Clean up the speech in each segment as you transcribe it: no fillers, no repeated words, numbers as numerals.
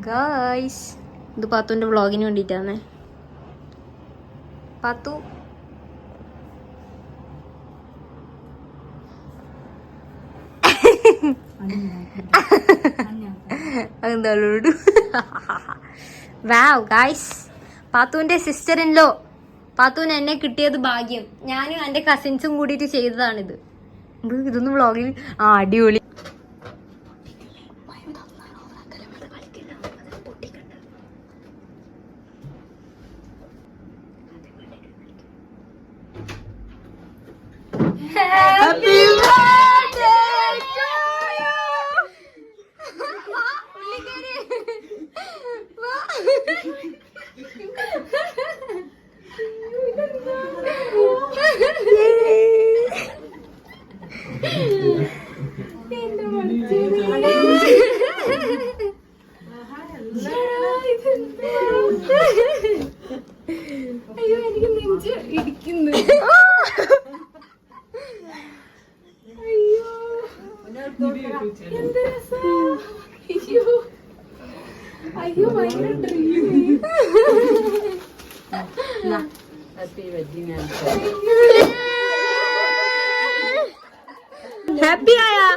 Guys, ഇത് പാത്തുവിൻ്റെ വ്ളോഗിന് വേണ്ടിയിട്ടാണ്. പാത്തു അതെന്താളോട് വാവ് guys, പാത്തുവിൻ്റെ sister in law. പാത്തുവിന് എന്നെ കിട്ടിയത് ഭാഗ്യം. ഞാനും എൻ്റെ കസിൻസും കൂടിയിട്ട് ചെയ്തതാണിത്. ഇതൊന്നും വ്ളോഗിൽ അടിപൊളി. Happy birthday to you. അയ്യോ, എനിക്ക് നെഞ്ച് ഇടിക്കുന്നു. അയ്യോ, ഭയങ്കര ഡ്രീം. ഹാപ്പി ആയാ?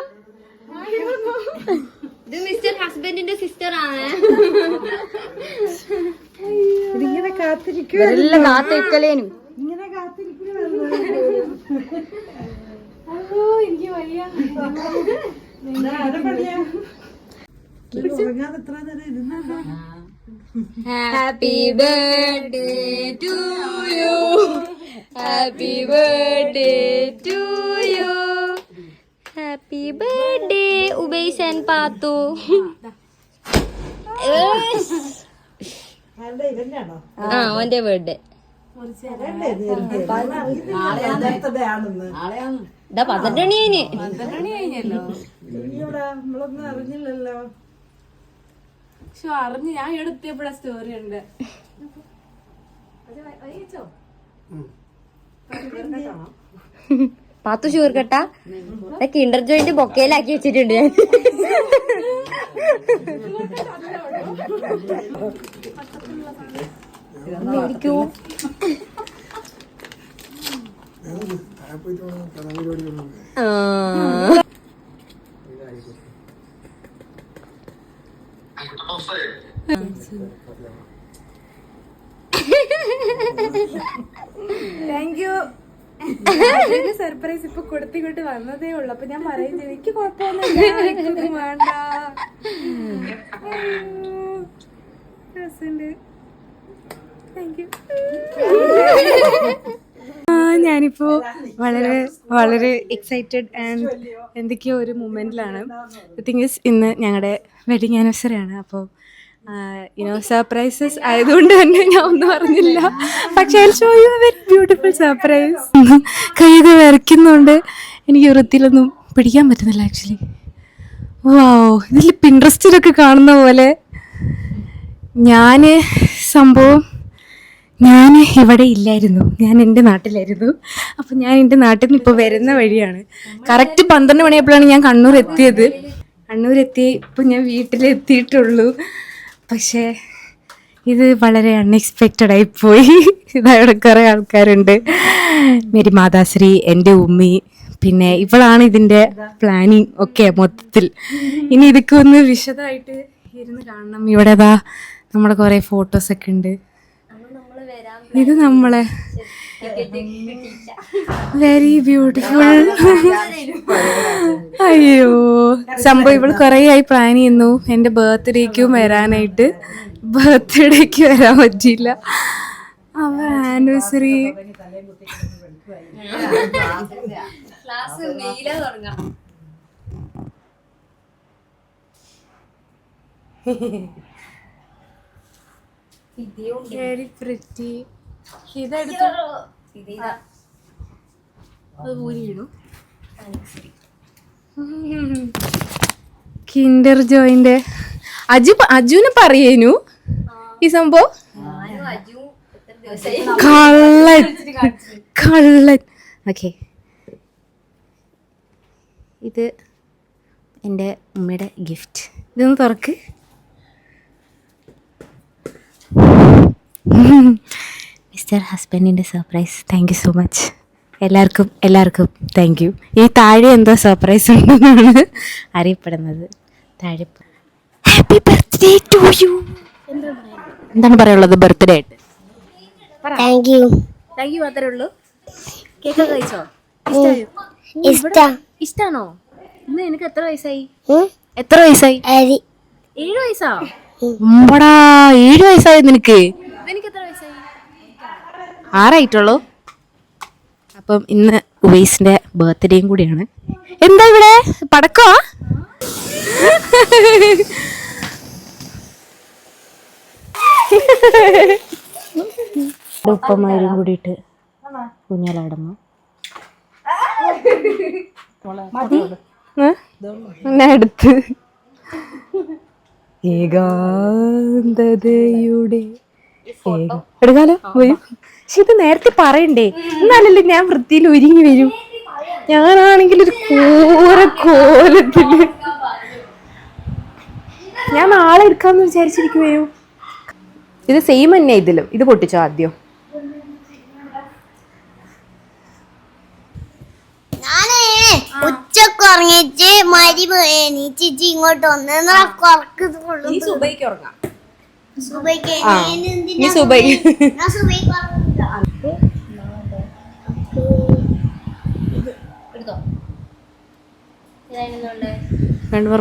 ഇത് മിസ്റ്റർ ഹസ്ബൻഡിന്റെ സിസ്റ്റർ ആണ്. ഇതിങ്ങനെ കാത്തിരിക്കും, എല്ലാം കാത്തിരിക്കലേനു. ഇങ്ങനെ കാത്തിരിക്കും. അയ്യോ, എനിക്ക് വയ്യ. Happy birthday to you, happy birthday to you, happy birthday Ubais and Pathu. ഓന്റെ ബർത്ത്ഡേ ഇതാ 12 മണി കഴിഞ്ഞല്ലോ. അറിഞ്ഞില്ലല്ലോ. അറിഞ്ഞ് ഞാൻ എടുത്തപ്പോഴാ സ്റ്റോറി ഉണ്ട്. പാത്തു ഷുഗർ കട്ടാ കിൻഡർ ജോയിന്റ് ബൊക്കയിലാക്കി വെച്ചിട്ടുണ്ട് ഞാൻ. മേടിക്കൂ. Thank you. സർപ്രൈസ് ഇപ്പൊ കൊടുത്തിങ്ങോട്ട് വന്നതേ ഉള്ളു. അപ്പൊ ഞാൻ പറയുന്നത് എനിക്ക് കുഴപ്പമൊന്നുമില്ല, വേണ്ട. Thank you. ഞാനിപ്പോ വളരെ വളരെ എക്സൈറ്റഡ് ആൻഡ് എന്തൊക്കെയോ ഒരു മൊമെന്റിലാണ്. തിങ് ഈസ്, ഇന്ന് ഞങ്ങളുടെ വെഡിങ് ആനിവേഴ്സറി ആണ്. അപ്പോൾ സർപ്രൈസസ് ആയതുകൊണ്ട് തന്നെ ഞാൻ ഒന്നും പറഞ്ഞില്ല. പക്ഷേ I show you A very beautiful surprise. കൈയൊക്കെ വരയ്ക്കുന്നുണ്ട്, എനിക്ക് വൃത്തിയിലൊന്നും പിടിക്കാൻ പറ്റുന്നില്ല ആക്ച്വലി. വാവ്, ഇതിൽ പിൻട്രസ്റ്റിലൊക്കെ കാണുന്ന പോലെ. ഞാൻ ഇവിടെ ഇല്ലായിരുന്നു, ഞാൻ എൻ്റെ നാട്ടിലായിരുന്നു. അപ്പം ഞാൻ എൻ്റെ നാട്ടിൽ നിന്ന് ഇപ്പോൾ വരുന്ന വഴിയാണ്. കറക്റ്റ് 12 മണിയായപ്പോഴാണ് ഞാൻ കണ്ണൂർ എത്തിയത്. ഇപ്പം ഞാൻ വീട്ടിലെത്തിയിട്ടുള്ളൂ. പക്ഷേ ഇത് വളരെ അൺഎക്സ്പെക്റ്റഡ് ആയിപ്പോയി. ഇതവിടെ കുറേ ആൾക്കാരുണ്ട്. മേരി മാതാശ്രീ, എൻ്റെ ഉമ്മി, പിന്നെ ഇവളാണ് ഇതിൻ്റെ പ്ലാനിങ് ഒക്കെ മൊത്തത്തിൽ. ഇനി ഇതൊക്കെ ഒന്ന് വിശദമായിട്ട് ഇരുന്ന് കാണണം. ഇവിടെ നമ്മുടെ കുറേ ഫോട്ടോസൊക്കെ ഉണ്ട്. ഇത് നമ്മളെ വെരി ബ്യൂട്ടിഫുൾ. അയ്യോ, സംഭവം ഇവള് കുറേ ആയി പ്ലാൻ ചെയ്യുന്നു എൻ്റെ ബർത്ത്ഡേക്കും വരാനായിട്ട്. ബർത്ത്ഡേക്ക് വരാൻ പറ്റിയില്ല. അവ ആനിവേഴ്സറി വെരി പ്രിറ്റി. ഇതെടുത്തു അത് ഊരിയിടും. കിൻഡർ ജോയിന്റെ അജുവിനെ പറയേനു ഈ സംഭവം. കള്ളൻ. ഓക്കെ, ഇത് എൻ്റെ ഉമ്മയുടെ ഗിഫ്റ്റ്. ഇതൊന്ന് തുറക്ക്. മിസ്റ്റർ ഹസ്ബൻഡിൻ്റെ surprise. Thank you so much. എല്ലാവർക്കും താങ്ക് യു. ഈ താഴെ എന്തോ സർപ്രൈസ് ഉണ്ടെന്നാണ് അറിയപ്പെടുന്നത്. താഴെ ഹാപ്പി ബർത്ത്ഡേ ടു യു. എന്താണ് പറയാനുള്ളത് ബർത്ത്ഡേ ആയിട്ട്? താങ്ക് യു മാത്രമേ ഉള്ളൂ. കേക്ക് കഴിച്ചോ? ഇഷ്ടാണോ? ഇന്ന് എനിക്ക് എത്ര വയസ്സായി? 7 വയസ്സാ? 7 വയസ്സായി നിനക്ക്? എനിക്ക് എത്ര വയസ്സായി? 6 ആയിട്ടുള്ളൂ. അപ്പം ഇന്ന് ഉവൈസിന്റെ ബർത്ത്ഡേയും കൂടിയാണ്. എന്താ ഇവിടെ പടക്കമാ? ഉപ്പമാരും കൂടിയിട്ട് കുഞ്ഞാലാടുന്നു. അടുത്ത് ഏകാന്തതയുടെ എടുക്കാലോ വരും. പക്ഷെ ഇത് നേരത്തെ പറയണ്ടേ, എന്നാലല്ലേ ഞാൻ വൃത്തിയിൽ ഒരുങ്ങി വരും. ഞാനാണെങ്കിൽ ഒരു കോലത്തില് ഞാൻ നാളെ എടുക്കാന്ന് വിചാരിച്ചിരിക്കുവോ. ഇത് സെയിം തന്നെ ഇതിലും. ഇത് പൊട്ടിച്ചോ ആദ്യം. ഉച്ചക്ക് ഉറങ്ങിച്ച് മരി എണീച്ചിട്ട് ഇങ്ങോട്ട് വന്ന് സുബൈക്ക് ഉറങ്ങാം. സുബൈക്ക്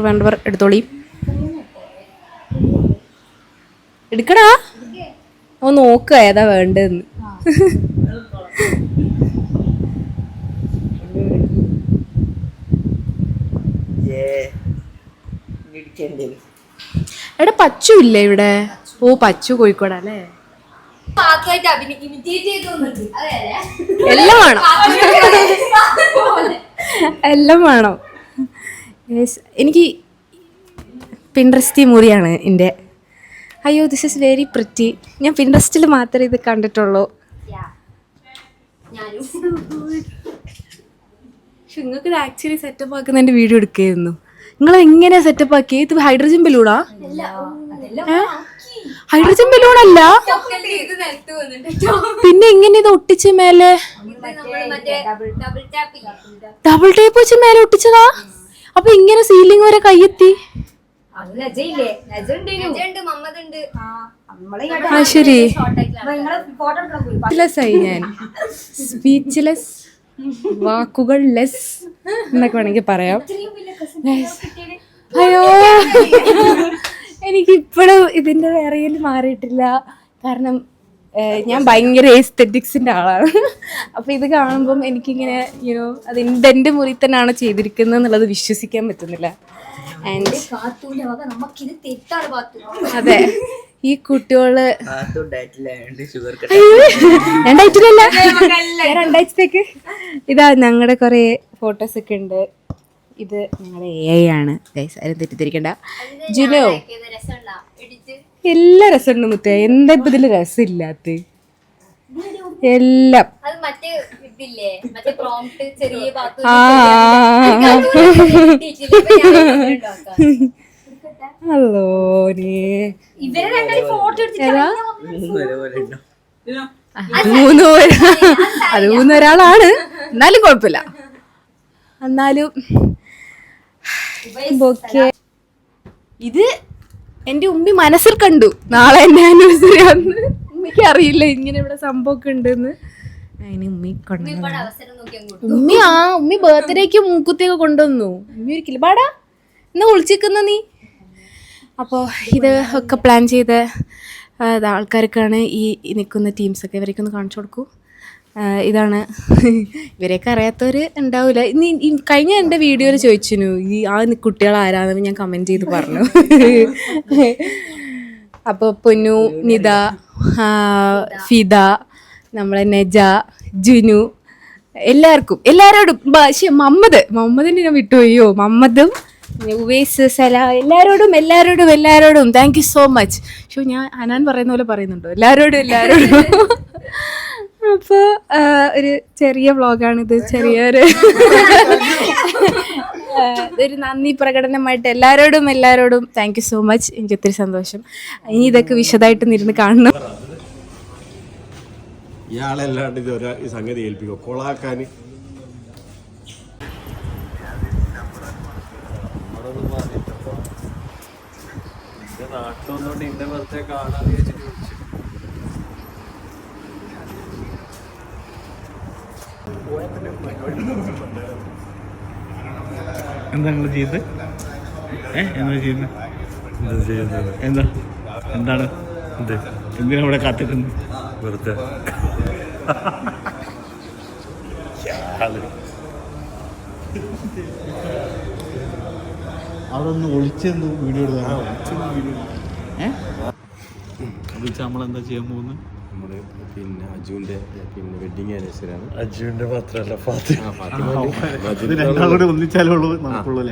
വേണ്ടവർ എടുത്തോളി. എടുക്കടാ. ഓ നോക്കുക ഏതാ വേണ്ടെന്ന്. എടാ പച്ചു ഇല്ലേ ഇവിടെ? ഓ പച്ചു കോഴിക്കോട് അല്ലേ? എല്ലാം വേണം. എനിക്ക് പിൻട്രസ്റ്റി മുറിയാണ് എൻ്റെ. അയ്യോ ദിസ് ഇസ് വെരി പ്രിറ്റി. ഞാൻ പിൻട്രസ്റ്റിൽ മാത്രമേ ഇത് കണ്ടിട്ടുള്ളൂ. പക്ഷെ നിങ്ങൾക്ക് ഇത് ആക്ച്വലി സെറ്റപ്പ് ആക്കുന്നതിൻ്റെ വീഡിയോ എടുക്കുകയായിരുന്നു. നിങ്ങൾ എങ്ങനെയാ സെറ്റപ്പ് ആക്കി? ഇത് ഹൈഡ്രജൻ ബലൂണാ? ഹൈഡ്രജൻ ബലൂണല്ല. പിന്നെ എങ്ങനെ ഇത് ഒട്ടിച്ച് മേലെ ഡബിൾ ടേപ്പ് വെച്ച് മേലെ ഒട്ടിച്ചതാ? അപ്പൊ ഇങ്ങനെ സീലിംഗ് വരെ കയ്യെത്തി. ശരി. ഞാൻ സ്പീച്ച്ലെസ്, വാക്കുകൾ ലെസ് എന്നൊക്കെ വേണമെങ്കിൽ പറയാം. അയ്യോ എനിക്കിപ്പോഴും ഇതിൻ്റെ വിറയൽ മാറിയിട്ടില്ല. കാരണം ഞാൻ ഭയങ്കര എസ്തെറ്റിക്സിൻ്റെ ആളാണ്. അപ്പോൾ ഇത് കാണുമ്പം എനിക്കിങ്ങനെ അത് എൻ്റെ മുറി തന്നെയാണ് ചെയ്തിരിക്കുന്നത് എന്നുള്ളത് വിശ്വസിക്കാൻ പറ്റുന്നില്ല. ആൻഡ് അതെ ഈ കുട്ടികള് രണ്ടാഴ്ചത്തേക്ക് ഇതാ ഞങ്ങളുടെ കുറെ ഫോട്ടോസ് ഒക്കെ ഉണ്ട്. ഇത് ഞങ്ങളുടെ AI ആണ് ഗൈസ്, ആരും തെറ്റിദ്ധരിക്കണ്ട. ജിനോ എല്ലാ രസമുണ്ട് മുത്തേ. എന്താ ഇപ്പൊ ഇതില് രസമില്ലാത്ത എല്ലാം? അത് മൂന്നൊരാളാണ്, എന്നാലും കുഴപ്പമില്ല. എന്നാലും ഇത് എന്റെ ഉമ്മി മനസ്സിൽ കണ്ടു നാളെ എന്റെ ആനിവേഴ്സറി ആണെന്ന്. ഉമ്മിക്ക് അറിയില്ല ഇങ്ങനെ ഇവിടെ സംഭവമൊക്കെ ഉണ്ടെന്ന്. അതിന് ഉമ്മി ഉമ്മി ബർത്ത്ഡേക്ക് മൂക്കുത്തിയൊക്കെ കൊണ്ടുവന്നു. ഉമ്മി ഒരിക്കലും പാടാ എന്നാ വിളിച്ചിരിക്കുന്ന നീ. അപ്പോൾ ഇത് ഒക്കെ പ്ലാൻ ചെയ്ത ആൾക്കാർക്കാണ് ഈ നിൽക്കുന്ന ടീംസൊക്കെ. ഇവരൊക്കെ ഒന്ന് കാണിച്ചു കൊടുക്കൂ. ഇതാണ്. ഇവരെയൊക്കെ അറിയാത്തവർ ഉണ്ടാവില്ല. കഴിഞ്ഞ എൻ്റെ വീഡിയോയിൽ ചോദിച്ചിരുന്നു ഈ കുട്ടികൾ ആരാണെന്ന് ഞാൻ കമൻറ്റ് ചെയ്ത് പറഞ്ഞു. അപ്പോൾ പൊന്നു, നിത, ഫിദ, നമ്മളെ നെജ, ജുനു, എല്ലാവരോടും. പക്ഷേ മുഹമ്മദിനെ ഞാൻ വിട്ടുപോയോ. മുഹമ്മദും ഉവൈസ്, സല, എല്ലാവരോടും thank you so much. Show ഞാൻ അനാൻ പറയുന്ന പോലെ പറയുന്നുണ്ടോ? എല്ലാവരോടും. അപ്പോൾ ഒരു ചെറിയ വ്ളോഗാണിത്. ചെറിയൊരു ഒരു നന്ദി പ്രകടനമായിട്ട് എല്ലാവരോടും താങ്ക് യു സോ മച്ച്. എനിക്ക് ഒത്തിരി സന്തോഷം. ഇനി ഇതൊക്കെ വിശദമായിട്ട് ഇരുന്ന് കാണണം. ഇയാളല്ലാണ്ട് ഇത് ഈ സംഗതി ഏൽപ്പിക്കും കൊളാക്കാൻ. നാട്ടിലൊന്നുകൊണ്ട് ഇന്റെ വെറുതെ കാണാന്ന് വെച്ചിട്ട് വിളിച്ചു. എന്താ നിങ്ങൾ ചെയ്ത്? എന്താ ചെയ്യുന്നത്? എന്താ എന്താണ് എന്തിനാ ഇവിടെ കാത്തിരുന്നു? വെറുതെ അവിടെ ഒന്ന് ഒളിച്ചെന്തോ വീഡിയോ നമ്മളെന്താ ചെയ്യാൻ പോകുന്നത്? നമ്മള് പിന്നെ അജുവിന്റെ പിന്നെ വെഡിങ് ആനിവേഴ്സറിയാണ്. അജുവിന്റെ മാത്രല്ല രണ്ടാളോട് ഒന്നിച്ചാലുള്ളൂ നമുക്കുള്ളൂ.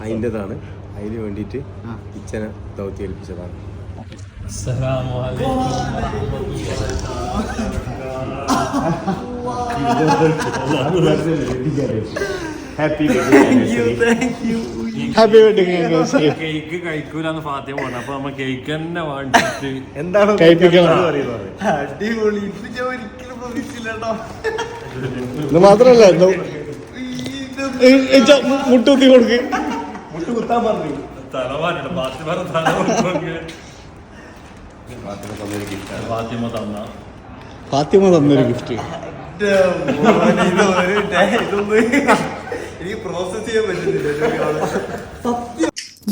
അതിൻ്റെതാണ്. അതിന് വേണ്ടിയിട്ട് കിച്ചനെ ദൗത്യം ഏൽപ്പിച്ചതാണ്. Happy happy wedding anniversary. Cake കഴിക്കൂലെന്ന് ഫാത്തിമ പറഞ്ഞു. അപ്പൊ നമ്മ കേക്ക് തന്നെ വാങ്ങിച്ചിട്ട് എന്താണ് കഴിപ്പിക്കണം. അടിപൊളി. ഇത് ഞാൻ ഒരിക്കലും പ്രതീക്ഷിച്ചില്ലട്ടോ. ഇത് മാത്രല്ല മുട്ടുകുത്തി കൊടുക്ക്. മുട്ട് കുത്താൻ പറഞ്ഞു. തലവാനുണ്ട് ഫാത്തിമ ഫാത്തിമ തന്ന ഫാത്തിമ തന്നൊരു ഗിഫ്റ്റ്. എനിക്ക് പ്രോസസ് ചെയ്യാൻ പറ്റുന്നില്ല.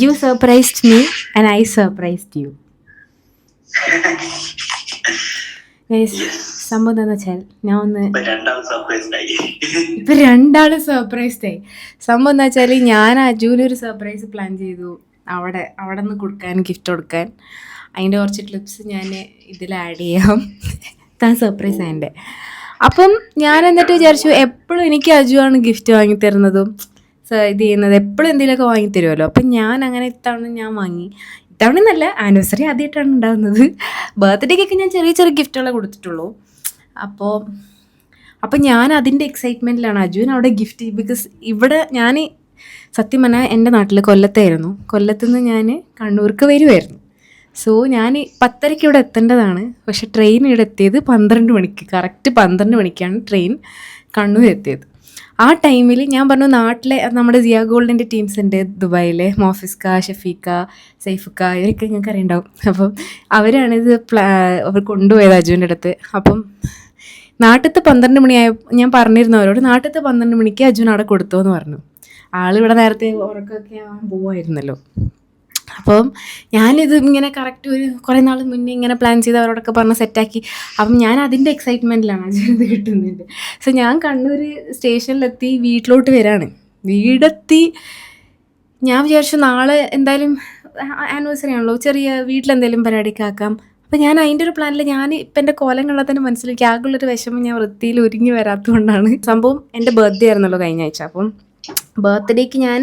You surprised me and I surprised you. Guys, സംഭവം എന്താണെന്ന് വെച്ചാൽ ഞാൻ ഒന്ന് ഇപ്പൊ രണ്ടാള് സർപ്രൈസ്ഡ് ആയി. സംഭവം എന്താ വെച്ചാൽ ഞാൻ അജുവിനൊരു സർപ്രൈസ് പ്ലാൻ ചെയ്തു. അവിടെ നിന്ന് കൊടുക്കാൻ, ഗിഫ്റ്റ് കൊടുക്കാൻ. അതിൻ്റെ കുറച്ച് ക്ലിപ്സ് ഞാൻ ഇതിൽ ആഡ് ചെയ്യാം. താൻ സർപ്രൈസ് ആയതിൻ്റെ. അപ്പം ഞാൻ എന്നിട്ട് വിചാരിച്ചു എപ്പോഴും എനിക്ക് അജുവാണ് ഗിഫ്റ്റ് വാങ്ങിത്തരുന്നതും ഇത് ചെയ്യുന്നത്. എപ്പോഴും എന്തെങ്കിലുമൊക്കെ വാങ്ങിത്തരുമല്ലോ. അപ്പം ഞാൻ അങ്ങനെ ഇത്തവണ ഞാൻ വാങ്ങി. ഇത്തവണ എന്നല്ല, ആനിവേഴ്സറി ആദ്യമായിട്ടാണ് ഉണ്ടാകുന്നത്. ബർത്ത്ഡേക്കൊക്കെ ഞാൻ ചെറിയ ചെറിയ ഗിഫ്റ്റുകളെ കൊടുത്തിട്ടുള്ളൂ. അപ്പോൾ ഞാൻ അതിൻ്റെ എക്സൈറ്റ്മെൻറ്റിലാണ്. അജുവിന് അവിടെ ഗിഫ്റ്റ്, ബിക്കോസ് ഇവിടെ ഞാൻ സത്യം പറഞ്ഞാൽ എൻ്റെ നാട്ടിൽ കൊല്ലത്തായിരുന്നു. കൊല്ലത്തുനിന്ന് ഞാൻ കണ്ണൂർക്ക് വരുമായിരുന്നു. സോ ഞാൻ 10:30 ഇവിടെ എത്തേണ്ടതാണ്. പക്ഷെ ട്രെയിൻ ഇവിടെ എത്തിയത് 12 മണിക്ക്. കറക്റ്റ് 12 മണിക്കാണ് ട്രെയിൻ കണ്ണൂർ എത്തിയത്. ആ ടൈമിൽ ഞാൻ പറഞ്ഞു നാട്ടിലെ നമ്മുടെ സിയ ഗോൾഡിൻ്റെ ടീംസ് ഉണ്ട് ദുബായിലെ, മോഫിസ്ക, ഷഫീക്ക, സൈഫുക്ക, ഇവരൊക്കെ നിങ്ങൾക്ക് അറിയുണ്ടാവും. അപ്പം അവരാണിത് അവർ കൊണ്ടുപോയത് അജുവിൻ്റെ അടുത്ത്. അപ്പം നാട്ടിലത്തെ 12 മണിയായ ഞാൻ പറഞ്ഞിരുന്നു അവരോട്, നാട്ടിലത്തെ 12 മണിക്ക് അജുൻ അവിടെ കൊടുത്തോ എന്ന് പറഞ്ഞു. ആളിവിടെ നേരത്തെ ഉറക്കമൊക്കെ ആവാൻ പോവായിരുന്നല്ലോ. അപ്പം ഞാനിത് ഇങ്ങനെ കറക്റ്റ് ഒരു കുറേ നാൾ മുന്നേ ഇങ്ങനെ പ്ലാൻ ചെയ്ത് അവരോടൊക്കെ പറഞ്ഞ് സെറ്റാക്കി. അപ്പം ഞാൻ അതിൻ്റെ എക്സൈറ്റ്മെൻറ്റിലാണ് അജുവിന് കിട്ടുന്നുണ്ട്. സോ ഞാൻ കണ്ണൂർ സ്റ്റേഷനിലെത്തി വീട്ടിലോട്ട് വരാണ്. വീടെത്തി ഞാൻ വിചാരിച്ചു നാളെ എന്തായാലും ആനിവേഴ്സറി ആണല്ലോ, ചെറിയ വീട്ടിലെന്തെങ്കിലും പരിപാടിയൊക്കെ ആക്കാം. അപ്പം ഞാൻ അതിൻ്റെ ഒരു പ്ലാനിൽ ഞാൻ ഇപ്പം എൻ്റെ കോലം കണ്ടാൽ തന്നെ മനസ്സിലേക്ക് ആകുള്ളൊരു വിഷമം ഞാൻ വൃത്തിയിൽ ഒരുങ്ങി വരാത്തതുകൊണ്ടാണ്. സംഭവം എൻ്റെ ബർത്ത്ഡേ ആയിരുന്നല്ലോ കഴിഞ്ഞ ആഴ്ച. അപ്പം ബർത്ത്ഡേക്ക് ഞാൻ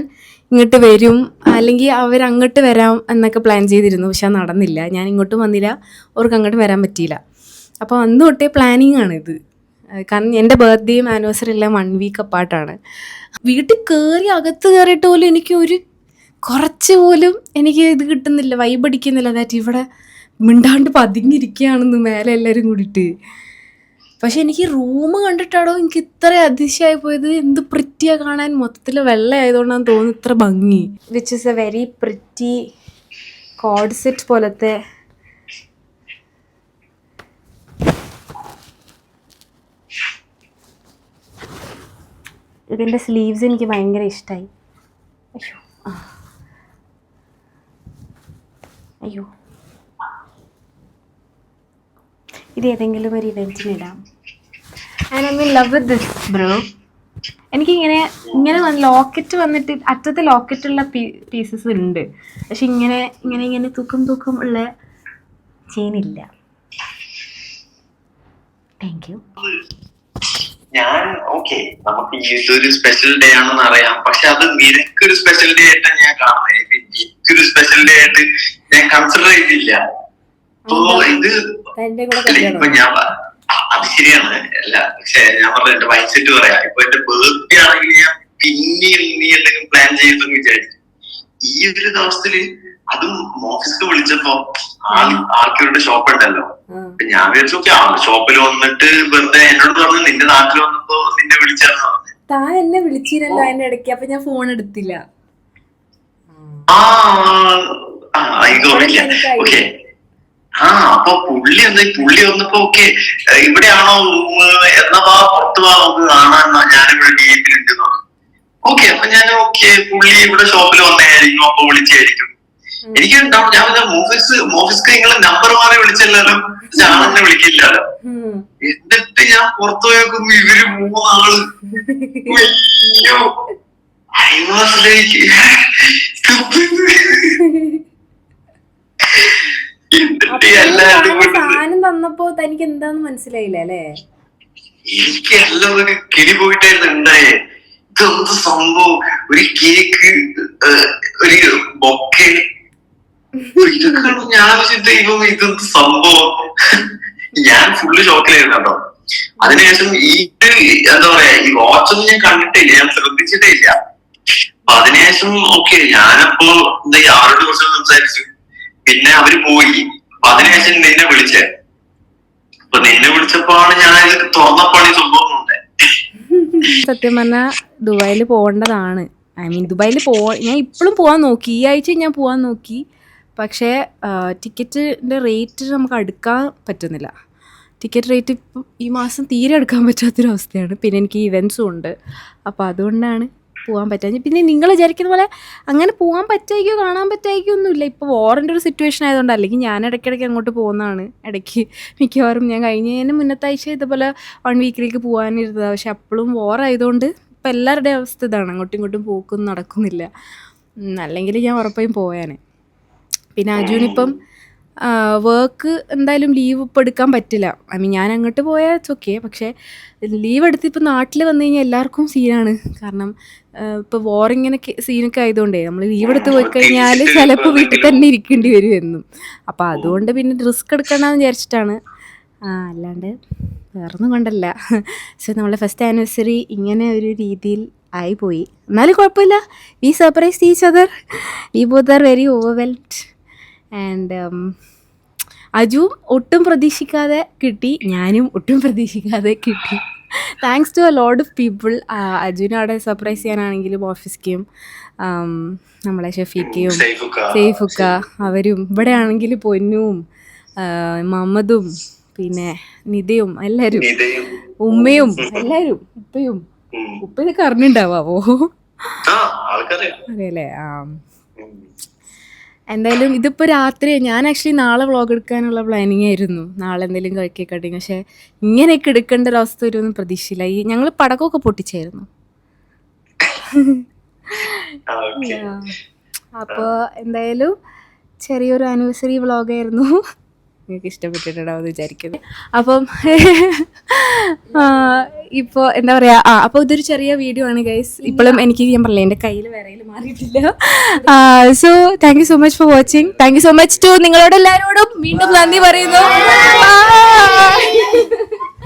ഇങ്ങോട്ട് വരും അല്ലെങ്കിൽ അവരങ്ങോട്ട് വരാം എന്നൊക്കെ പ്ലാൻ ചെയ്തിരുന്നു. പക്ഷെ അത് നടന്നില്ല. ഞാൻ ഇങ്ങോട്ടും വന്നില്ല, അവർക്ക് അങ്ങോട്ട് വരാൻ പറ്റിയില്ല. അപ്പോൾ അന്ന് തൊട്ടേ പ്ലാനിങ് ആണിത്. കാരണം എൻ്റെ ബർത്ത്ഡേയും ആനിവേഴ്സറി എല്ലാം 1 വീക്ക് അപ്പാർട്ടാണ്. വീട്ടിൽ കയറി അകത്ത് കയറിയിട്ട് പോലും എനിക്ക് കുറച്ച് പോലും എനിക്ക് ഇത് കിട്ടുന്നില്ല, വൈബ് അടിക്കുന്നില്ല. ദാറ്റ് ഇവിടെ മിണ്ടാണ്ട് പതുങ്ങിയിരിക്കുകയാണെന്ന് മേലെ എല്ലാവരും കൂടിയിട്ട്. പക്ഷെ എനിക്ക് റൂം കണ്ടിട്ടാണോ എനിക്ക് ഇത്ര അതിശയായി പോയത്. എന്ത് പ്രിറ്റിയാണ് കാണാൻ, മൊത്തത്തിൽ വെള്ള ആയതുകൊണ്ടാണ് തോന്നുന്നു ഇത്ര ഭംഗി. Which is A very pretty code set പോലത്തെ. ഇതിൻ്റെ സ്ലീവ്സ് എനിക്ക് ഭയങ്കര ഇഷ്ടമായി. അയ്യോ ഇത് ഏതെങ്കിലും ഒരു ഇവൻറ്റിനിടാം. And I mean love with this bro. എനിക്കിങ്ങനെ ലോക്കറ്റ് വന്നിട്ട് അറ്റത്ത് ലോക്കറ്റുള്ള പീസസ് ഉണ്ട്. പക്ഷെ ഇങ്ങനെ തൂക്കം ഉള്ള ചെയിനില്ല. Thank you. ഞാൻ ഓക്കെ, നമുക്ക് ഇതൊരു സ്പെഷ്യൽ ഡേ ആണെന്ന് അറിയാം. പക്ഷെ അത് നിനക്കൊരു സ്പെഷ്യൽ ഡേ ആയിട്ടാണ് ഞാൻ കാണുന്നത്. എനിക്കൊരു സ്പെഷ്യൽ ഡേ ആയിട്ട് ഞാൻ കൺസിഡർ ചെയ്തില്ല. ഇത് ഇപ്പൊ ഞാൻ അത് ശരിയാണ് അല്ല, പക്ഷെ ഞാൻ പറഞ്ഞ എന്റെ മൈൻഡ് സെറ്റ് പറയാം. ഇപ്പൊ എന്റെ ബർത്ത്ഡേ ആണെങ്കിൽ ഞാൻ പിന്നെയും നീ എന്തെങ്കിലും പ്ലാൻ ചെയ്തെന്ന് വിചാരിക്കും. ഈ ഒരു ദിവസത്തില് അതും ഓഫീസിൽ വിളിച്ചപ്പോ ആൾക്കാരുടെ ഷോപ്പ് ഉണ്ടല്ലോ. ഞാൻ വിചാരിച്ചു ഓക്കെ ഷോപ്പിൽ വന്നിട്ട് വെറുതെ എന്നോട് പറഞ്ഞു നിന്റെ നാട്ടിൽ വന്നപ്പോ നിന്നെ വിളിച്ചാന്ന് പറഞ്ഞു. താൻ എന്നെ വിളിച്ചിരുന്നല്ലോ അതിന്റെ ഇടയ്ക്ക്, അപ്പൊ ഞാൻ ഫോൺ എടുത്തില്ല. എനിക്ക് ഓർമ്മയില്ല. ഓക്കെ അപ്പൊ പുള്ളി വന്നപ്പോ ഓക്കെ ഇവിടെയാണോ റൂം എന്നാ പുറത്തു പോവാ നമുക്ക് കാണാൻ, ഞാനിവിടെ ഗേറ്റിലുണ്ട്. ഓക്കെ അപ്പൊ ഞാൻ ഓക്കെ പുള്ളി ഇവിടെ ഷോപ്പിൽ വന്നായിരിക്കും, അപ്പൊ വിളിച്ചായിരിക്കും. എനിക്ക് ഞാൻ ഓഫീസ് നിങ്ങളെ നമ്പർ മാറി വിളിച്ചല്ലോ, ഞാനെന്നെ വിളിക്കില്ലല്ലോ. എന്നിട്ട് ഞാൻ പുറത്തു പോയി നോക്കുമ്പോ ഇവര് 3 ആള്. അയ്യോ ഐ വാസ് ലൈക്ക് സാധനം തന്നപ്പോ തനിക്ക് എന്താന്ന് മനസ്സിലായില്ല അല്ലേ? എനിക്ക് എല്ലാം ഒരു കിളി പോയിട്ടായിരുന്നു ഉണ്ടായേ. ഇതെന്ത് സംഭവം, ഒരു കേക്ക്, ഒരു ബൊക്കെ, ഇതൊക്കെ ഞാൻ ദൈവം ഇതെന്ത് സംഭവം. ഞാൻ ഫുള്ള് ഷോക്കിലായിരുന്നു കേട്ടോ. അതിനുശേഷം എന്താ പറയാ ഈ വാച്ചൊന്നും ഞാൻ കണ്ടിട്ടില്ല, ഞാൻ ശ്രദ്ധിച്ചിട്ടേ ഇല്ല. അപ്പൊ അതിനുശേഷം ഓക്കെ ഞാനപ്പോ അവരോട് കുറച്ച് സംസാരിച്ചു, പിന്നെ അവര് പോയി. അപ്പൊ അതിനുശേഷം നിന്നെ വിളിച്ചേ. അപ്പൊ നിന്നെ വിളിച്ചപ്പോഴാണ് ഞാൻ ഇത് തുറന്നപ്പോഴാണ് ഈ സംഭവം ഉണ്ടായത്. സത്യം പറഞ്ഞാൽ ദുബായിൽ പോകേണ്ടതാണ്. ദുബായിൽ ഞാൻ ഇപ്പോഴും പോകാൻ നോക്കി, ഈ ആഴ്ച ഞാൻ പോകാൻ നോക്കി. പക്ഷേ ടിക്കറ്റിൻ്റെ റേറ്റ് നമുക്ക് അടുക്കാൻ പറ്റുന്നില്ല. ടിക്കറ്റ് റേറ്റ് ഇപ്പം ഈ മാസം തീരെ എടുക്കാൻ പറ്റാത്തൊരവസ്ഥയാണ്. പിന്നെ എനിക്ക് ഇവൻസും ഉണ്ട്, അപ്പോൾ അതുകൊണ്ടാണ് പോകാൻ പറ്റാഞ്ഞത്. പിന്നെ നിങ്ങൾ വിചാരിക്കുന്ന പോലെ അങ്ങനെ പോകാൻ പറ്റായിക്കോ കാണാൻ പറ്റായിക്കോ ഒന്നുമില്ല. ഇപ്പോൾ വാറിൻ്റെ ഒരു സിറ്റുവേഷൻ ആയതുകൊണ്ട്, അല്ലെങ്കിൽ ഞാൻ ഇടയ്ക്കിടയ്ക്ക് അങ്ങോട്ട് പോകുന്നതാണ്. ഇടയ്ക്ക് മിക്കവാറും ഞാൻ കഴിഞ്ഞതിന് മുന്നത്തെ ആഴ്ച ഇതുപോലെ 1 വീക്കിലേക്ക് പോകാനിരുന്നത്. പക്ഷെ അപ്പോഴും വാർ ആയതുകൊണ്ട് ഇപ്പം എല്ലാവരുടെയും അവസ്ഥ ഇതാണ്, അങ്ങോട്ടും ഇങ്ങോട്ടും പോക്കൊന്നും നടക്കുന്നില്ല. അല്ലെങ്കിൽ ഞാൻ ഉറപ്പായും പോയാനെ. പിന്നെ അജുനിപ്പം വർക്ക് എന്തായാലും ലീവ് ഇപ്പോൾ എടുക്കാൻ പറ്റില്ല. ഞാൻ അങ്ങോട്ട് പോയാൽ ഓക്കെ, പക്ഷേ ലീവ് എടുത്ത് ഇപ്പോൾ നാട്ടിൽ വന്നു കഴിഞ്ഞാൽ എല്ലാവർക്കും സീനാണ്. കാരണം ഇപ്പോൾ വാറിങ്ങനെ സീനൊക്കെ ആയതുകൊണ്ടേ നമ്മൾ ലീവ് എടുത്ത് പോയി കഴിഞ്ഞാൽ ചിലപ്പോൾ വീട്ടിൽ തന്നെ ഇരിക്കേണ്ടി വരും എന്നും. അപ്പോൾ അതുകൊണ്ട് പിന്നെ റിസ്ക് എടുക്കണമെന്ന് വിചാരിച്ചിട്ടാണ്, അല്ലാണ്ട് വേറൊന്നും കൊണ്ടല്ല. സോ നമ്മളെ ഫസ്റ്റ് ആനിവേഴ്സറി ഇങ്ങനെ ഒരു രീതിയിൽ ആയിപ്പോയി. എന്നാലും കുഴപ്പമില്ല, we surprise each other, we both are very overwhelmed. And അജുവും ഒട്ടും പ്രതീക്ഷിക്കാതെ കിട്ടി, ഞാനും ഒട്ടും പ്രതീക്ഷിക്കാതെ കിട്ടി. Thanks to a lot of people. അജുവിനെ അവിടെ സർപ്രൈസ് ചെയ്യാനാണെങ്കിലും ഓഫീസ്ക്കും നമ്മളെ ഷഫീക്കയും സൈഫുക്ക അവരും, ഇവിടെ ആണെങ്കിൽ പൊന്നും മുഹമ്മദും പിന്നെ നിതയും എല്ലാവരും, ഉമ്മയും എല്ലാവരും, ഉപ്പ ഇതൊക്കെ അറിഞ്ഞിട്ടുണ്ടാവോ? അറിയല്ലേ? എന്തായാലും ഇതിപ്പോൾ രാത്രി, ഞാൻ ആക്ച്വലി നാളെ വ്ളോഗ് എടുക്കാനുള്ള പ്ലാനിങ് ആയിരുന്നു, നാളെ എന്തെങ്കിലും കേക്ക് കട്ടിങ്. പക്ഷേ ഇങ്ങനെയൊക്കെ എടുക്കേണ്ട ഒരു അവസ്ഥ വരുമെന്ന് പ്രതീക്ഷയില്ല. ഞങ്ങൾ പടക്കമൊക്കെ പൊട്ടിച്ചായിരുന്നു. അപ്പോൾ എന്തായാലും ചെറിയൊരു ആനിവേഴ്സറി വ്ളോഗായിരുന്നു. നിങ്ങൾക്ക് ഇഷ്ടപ്പെട്ടിട്ടുണ്ടാവുമെന്ന് വിചാരിക്കുന്നു. അപ്പം ഇപ്പോൾ എന്താ പറയുക, അപ്പോൾ ഇതൊരു ചെറിയ വീഡിയോ ആണ് ഗൈസ്. ഇപ്പോഴും എനിക്ക് ഞാൻ പറഞ്ഞില്ല, എൻ്റെ കയ്യിൽ വിരയിൽ മാറിയിട്ടില്ല. So thank you so much for watching. Thank you so much to നിങ്ങളോട് എല്ലാവരോടും വീണ്ടും നന്ദി പറയുന്നു.